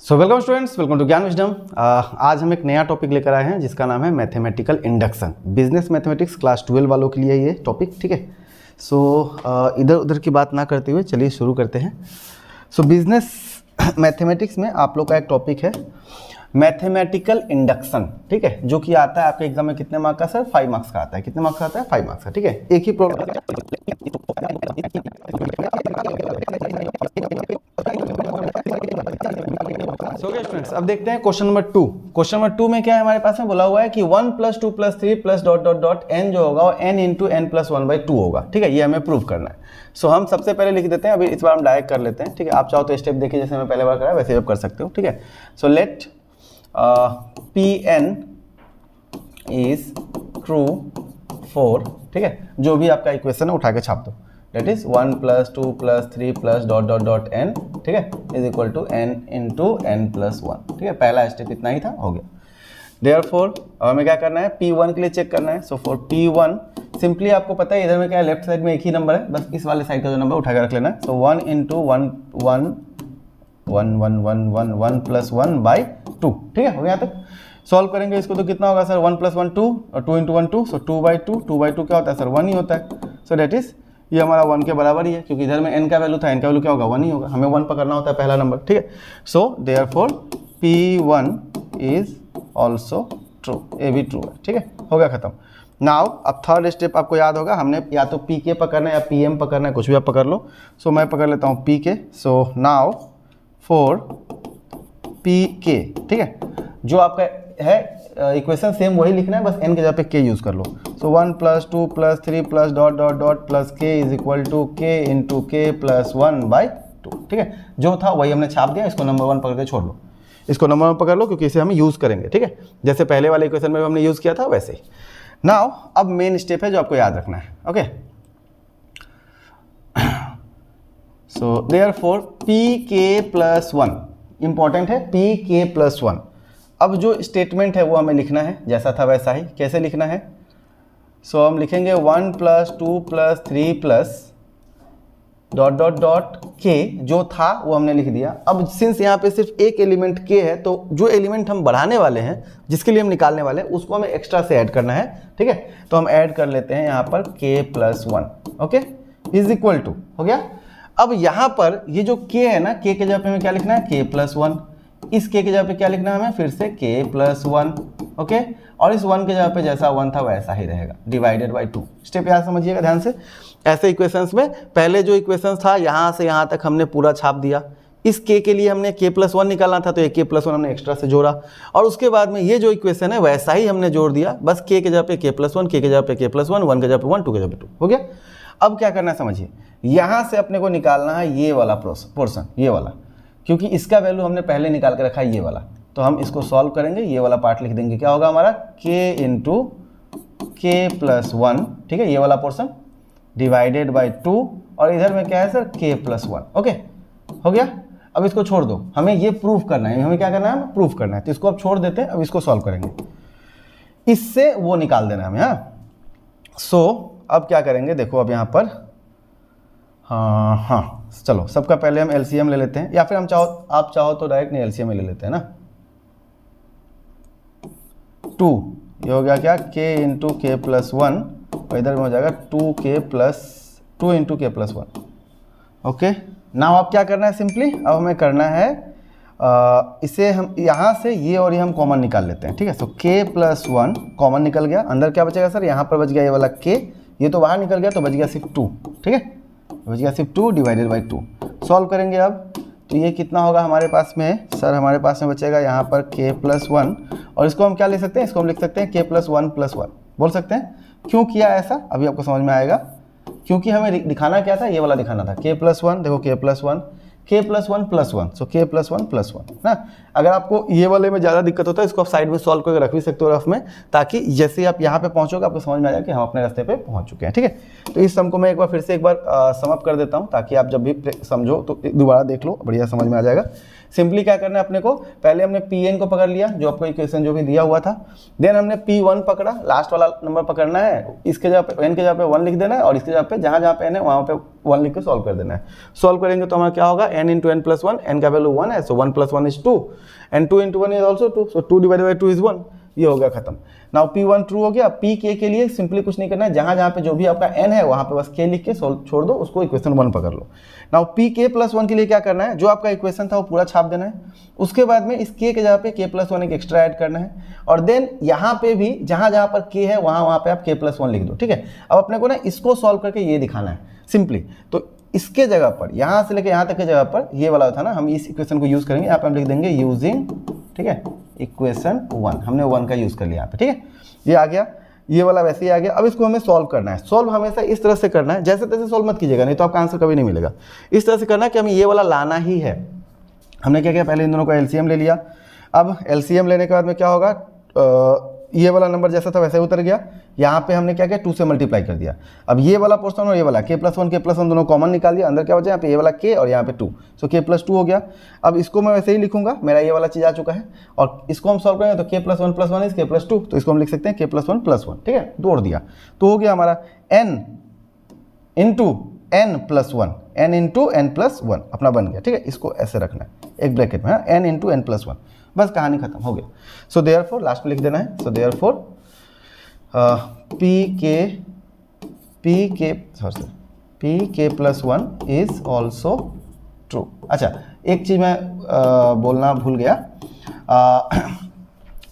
So welcome students, welcome to Gyan Wisdom. आज हम एक नया टॉपिक लेकर आए हैं जिसका नाम है mathematical induction. Business mathematics class 12 वालों के लिए ये टॉपिक, ठीक है। सो इधर उधर की बात ना करते हुए चलिए शुरू करते हैं। सो बिजनेस मैथमेटिक्स में आप लोग का एक टॉपिक है मैथमेटिकल इंडक्शन, ठीक है, जो कि आता है आपके एग्जाम में कितने मार्क्स का सर? 5 मार्क्स का आता है। कितने मार्क्स का आता है? 5 मार्क्स का, ठीक है। एक ही प्रॉब्लम। स्टूडेंट्स अब देखते हैं क्वेश्चन नंबर 2। क्वेश्चन नंबर 2 में क्या है हमारे पास में बोला हुआ है कि 1 + 2 + 3 + डॉट डॉट डॉट n जो होगा वो n × n + 1/2 होगा, ठीक है। ये हमें प्रूव करना है। सो हम सबसे पहले लिख देते हैं, अभी इस बार हम डायरेक्ट कर लेते हैं, ठीक है। आप चाहो तो स्टेप देखिए, जैसे मैं पहले बार करा वैसे आप कर सकते हो, ठीक है। So let Pn is true for, ठीक है, जो भी आपका इक्वेशन है उठा के छाप दो। That is 1 + 2 + 3 + dot dot dot n, ठीक है, is equal to n × n + 1, ठीक है। पहला स्टेप इतना ही था, हो गया। Therefore हमें क्या करना है? P1 के लिए चेक करना है। सो फॉर P1 सिंपली आपको पता है इधर में क्या है, लेफ्ट साइड में एक ही नंबर है, बस इस वाले साइड का जो नंबर उठा के रख लेना है। सो 1 × 1 1 1 1 1 1 1 + 1/2, ठीक है। हो गया। यहाँ तक सॉल्व करेंगे इसको तो कितना होगा सर? 1 + 1 2 और 2 × 1 2, सो 2/2। 2/2 क्या होता है सर? 1 ही होता है। सो डेट इज ये हमारा 1 के बराबर ही है, क्योंकि इधर में n का वैल्यू था, n का वैल्यू क्या होगा? 1 ही होगा। हमें 1 पकड़ना होता है पहला नंबर, ठीक है। So therefore P1 is also true, ये भी ट्रू है, ठीक है। हो गया खत्म। नाउ अब थर्ड स्टेप आपको याद होगा, हमने या तो PK पकड़ना है या PM पकड़ना है, कुछ भी आप पकड़ लो। सो मैं पकड़ लेता हूँ PK। So now for PK, ठीक है, जो आपका है इक्वेशन सेम वही लिखना है, बस n के जगह पे k यूज़ कर लो। So 1 + 2 + 3 + dot dot dot plus k is equal to k × k + 1/2, ठीक है। जो था वही हमने छाप दिया, इसको नंबर 1 पकड़ के छोड़ लो, इसको नंबर 1 पकड़ लो, क्योंकि इसे हम यूज़ करेंगे, ठीक है। जैसे पहले वाले इक्वेशन में हमने यूज़ किया था वैसे ही। नाउ अब मेन स्टेप है जो आपको याद रखना है, okay. So therefore PK + 1 important है, PK + 1। अब जो स्टेटमेंट है वो हमें लिखना है जैसा था वैसा ही। कैसे लिखना है? सो हम लिखेंगे 1 + 2 + 3 + डॉट डॉट डॉट k, जो था वो हमने लिख दिया। अब सिंस यहाँ पे सिर्फ एक एलिमेंट k है, तो जो एलिमेंट हम बढ़ाने वाले हैं, जिसके लिए हम निकालने वाले हैं, उसको हमें एक्स्ट्रा से ऐड करना है, ठीक है। तो हम ऐड कर लेते हैं यहाँ पर k + 1, okay, is equal to, हो गया। अब यहाँ पर ये जो k है ना, k के जगह पे हमें क्या लिखना है? k + 1। इस k के जगह पे क्या लिखना है हमें? फिर से k + 1, ओके। और इस 1 के जगह पे जैसा 1 था वैसा ही रहेगा, डिवाइडेड बाई 2। स्टेप याद समझिएगा ध्यान से। ऐसे इक्वेशंस में पहले जो इक्वेशंस था यहाँ से यहाँ तक हमने पूरा छाप दिया। इस k के लिए हमने k + 1 निकालना था, तो ये k + 1 हमने एक्स्ट्रा से जोड़ा, और उसके बाद में ये जो इक्वेशन है वैसा ही हमने जोड़ दिया, बस k के जगह पे k + 1, k के जगह पे k + 1, 1 के जगह पे 1, 2 के जगह पे 2, हो गया। अब क्या करना है समझिए, यहाँ से अपने को निकालना है ये वाला पोर्शन, ये वाला, क्योंकि इसका वैल्यू हमने पहले निकाल के रखा है ये वाला। तो हम इसको सॉल्व करेंगे, ये वाला पार्ट लिख देंगे, क्या होगा हमारा? k × k + 1, ठीक है, ये वाला पोर्शन, डिवाइडेड बाई 2, और इधर में क्या है सर? k + 1, ओके, हो गया। अब इसको छोड़ दो, हमें ये प्रूफ करना है, हमें क्या करना है? प्रूफ करना है। तो इसको अब छोड़ देते हैं, अब इसको सॉल्व करेंगे, इससे वो निकाल देना है हमें, हाँ। सो अब क्या करेंगे, देखो अब यहाँ पर, हाँ चलो सबका पहले हम LCM ले लेते हैं, या फिर आप चाहो तो डायरेक्ट नहीं LCM ले लेते हैं ना। 2 ये हो गया क्या? k × k + 1, और इधर में हो जाएगा 2 × k + 1, ओके। नाउ अब क्या करना है? सिंपली अब हमें करना है इसे हम यहाँ से ये और ये हम कॉमन निकाल लेते हैं, ठीक है। सो k + 1 कॉमन निकल गया, अंदर क्या बचेगा सर? यहाँ पर बच गया ये वाला k, ये तो बाहर निकल गया, तो बच गया सिर्फ 2, ठीक है, बच गया सिर्फ 2 डिवाइडेड बाई 2। सॉल्व करेंगे अब, तो ये कितना होगा हमारे पास में सर? हमारे पास में बचेगा यहाँ पर k + 1, और इसको हम क्या लिख सकते हैं? इसको हम लिख सकते हैं k + 1 + 1 बोल सकते हैं। क्यों किया ऐसा अभी आपको समझ में आएगा, क्योंकि हमें दिखाना क्या था? ये वाला दिखाना था, k + 1, देखो k + 1, k + 1 + 1, सो k + 1 + 1 ना। अगर आपको ये वाले में ज़्यादा दिक्कत होता है, इसको आप साइड में सॉल्व करके रख भी सकते हो रफ में, ताकि जैसे आप यहाँ पे पहुँचोगे आपको समझ में आ जाए कि हम अपने रास्ते पे पहुँच चुके हैं, ठीक है। तो इस सम को मैं फिर से एक बार समअप कर देता हूँ, ताकि आप जब भी समझो तो दोबारा देख लो, बढ़िया समझ में आ जाएगा। सिंपली क्या करना है अपने को, पहले हमने Pn को पकड़ लिया जो आपको इक्वेशन जो भी दिया हुआ था, देन हमने P1 पकड़ा, लास्ट वाला नंबर पकड़ना है, इसके जगह पे n के जगह पे 1 लिख देना है और इसके जगह पे जहाँ जहाँ पे n है वहाँ पे 1 लिख के सॉल्व कर देना है। सॉल्व करेंगे तो हमारा क्या होगा, n into n plus 1, n का वैल्यू 1 है, सो 1 plus 1 is 2 and 2 into 1 is also 2, so 2 divided by 2 is 1। ये हो गया खत्म। नाउ P1 ट्रू हो गया। Pk के लिए सिंपली कुछ नहीं करना है, जहां जहां पे जो भी आपका n है वहां पे बस k लिख के छोड़ दो, उसको इक्वेशन 1 पकड़ लो। नाउ Pk प्लस 1 के लिए क्या करना है, जो आपका इक्वेशन था वो पूरा छाप देना है, उसके बाद में इस k के जगह पे k प्लस 1 एक एक्स्ट्रा ऐड करना है और देन यहाँ पे भी जहां जहां पर k है वहां पे आप k प्लस 1 लिख दो। ठीक है, अब अपने को ना इसको सॉल्व करके ये दिखाना है सिंपली। तो इसके जगह पर यहाँ से लेके यहाँ तक की जगह पर ये वाला था ना, हम इस इक्वेशन को यूज करेंगे। यहाँ पे हम लिख देंगे यूजिंग, ठीक है, इक्वेशन 1, हमने 1 का यूज कर लिया यहाँ पे। ठीक है, ये आ गया, ये वाला वैसे ही आ गया। अब इसको हमें सॉल्व करना है। सॉल्व हमेशा इस तरह से करना है, जैसे तैसे सॉल्व मत कीजिएगा, नहीं तो आपका आंसर कभी नहीं मिलेगा। इस तरह से करना है कि हमें ये वाला लाना ही है। हमने क्या किया, पहले इन दोनों का एलसीएम ले लिया। अब एलसीएम लेने के बाद में क्या होगा, ये वाला नंबर जैसा था वैसे ही उतर गया। यहाँ पे हमने क्या किया, 2 से मल्टीप्लाई कर दिया। अब ये वाला पोर्शन और ये वाला k प्लस 1 दोनों कॉमन निकाल दिया, अंदर क्या बचा, यहाँ पे ये वाला k और यहाँ पे 2, सो k प्लस 2 हो गया। अब इसको मैं वैसे ही लिखूंगा, मेरा ये वाला चीज़ आ चुका है और इसको हम सॉल्व करेंगे तो k plus 1 is k plus 2, तो इसको हम लिख सकते हैं k प्लस 1। ठीक है, जोड़ दिया तो हो गया हमारा n into n plus 1, n into n plus 1 अपना बन गया। ठीक है, इसको ऐसे रखना है एक ब्रैकेट में, n इंटू n प्लस 1, बस कहानी खत्म हो गया। सो देयरफॉर लास्ट में लिख देना है, so therefore pk plus 1 is also true. अच्छा, एक चीज़ मैं बोलना भूल गया,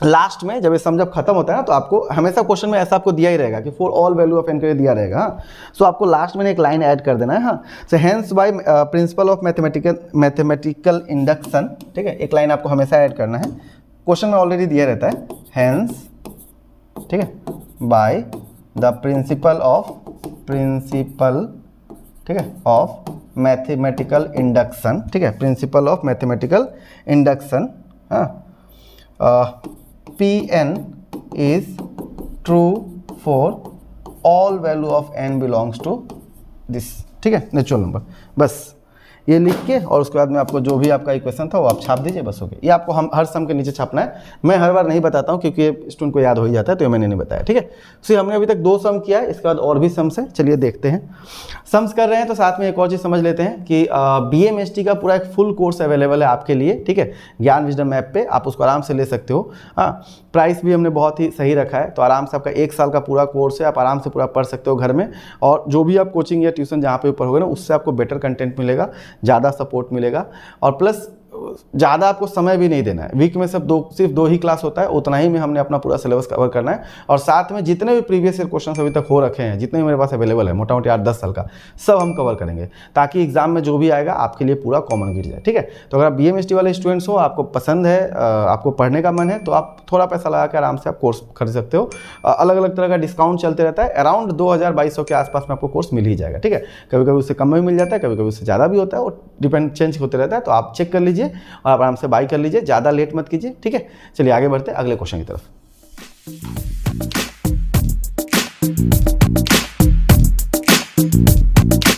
लास्ट में जब ये सम जब खत्म होता है ना तो आपको हमेशा क्वेश्चन में ऐसा आपको दिया ही रहेगा कि for all value of n के लिए दिया रहेगा। हाँ, सो आपको लास्ट में एक लाइन ऐड कर देना है। हाँ, so hence by principle of mathematical induction, ठीक है, एक लाइन आपको हमेशा ऐड करना है। क्वेश्चन में ऑलरेडी दिया रहता है हेंस, ठीक है, बाय द प्रिंसिपल, ठीक है, ऑफ मैथमेटिकल इंडक्शन, ठीक है, प्रिंसिपल ऑफ मैथमेटिकल इंडक्शन। हाँ, Pn is true for all value of n belongs to this, ठीक है, नेचुरल नंबर। बस ये लिख के और उसके बाद में आपको जो भी आपका इक्वेशन था वो आप छाप दीजिए, बस हो गया। ये आपको हम हर सम के नीचे छापना है। मैं हर बार नहीं बताता हूँ क्योंकि ये स्टूडेंट को याद हो ही जाता है, तो ये मैंने नहीं बताया। ठीक है, सो हमने अभी तक 2 सम किया है, इसके बाद और भी सम्स है, चलिए देखते हैं। सम्स कर रहे हैं तो साथ में एक और चीज़ समझ लेते हैं कि BMST का पूरा एक फुल कोर्स अवेलेबल है आपके लिए। ठीक है, ज्ञान विजडम ऐप पे आप उसको आराम से ले सकते हो। हाँ, प्राइस भी हमने बहुत ही सही रखा है, तो आराम से आपका 1 साल का पूरा कोर्स है, आप आराम से पूरा पढ़ सकते हो घर में। और जो भी आप कोचिंग या ट्यूशन जहाँ पे पढ़ोगे ना, उससे आपको बेटर कंटेंट मिलेगा, ज़्यादा सपोर्ट मिलेगा और प्लस ज़्यादा आपको समय भी नहीं देना है। वीक में सिर्फ 2 ही क्लास होता है, उतना ही में हमने अपना पूरा सिलेबस कवर करना है। और साथ में जितने भी प्रीवियस ईयर क्वेश्चन अभी तक हो रखे हैं, जितने भी मेरे पास अवेलेबल है, मोटा मोटी 8-10 साल का, सब हम कवर करेंगे ताकि एग्जाम में जो भी आएगा आपके लिए पूरा कॉमन गिर जाए। ठीक है, तो अगर BMST वाले स्टूडेंट्स हो, आपको पसंद है, आपको पढ़ने का मन है, तो आप थोड़ा पैसा लगा के आराम से आप कोर्स खरीद सकते हो। अलग अलग तरह का डिस्काउंट चलते रहता है, अराउंड 2000-2200 के आसपास में आपको कोर्स मिल ही जाएगा। ठीक है, कभी कभी उससे कम में मिल जाता है, कभी कभी उससे ज़्यादा भी होता है, वो डिपेंड चेंज होते रहता है। तो आप चेक कर लीजिए और आप आराम से बाई कर लीजिए, ज़्यादा लेट मत कीजिए। ठीक है, चलिए आगे बढ़ते हैं अगले क्वेश्चन की तरफ।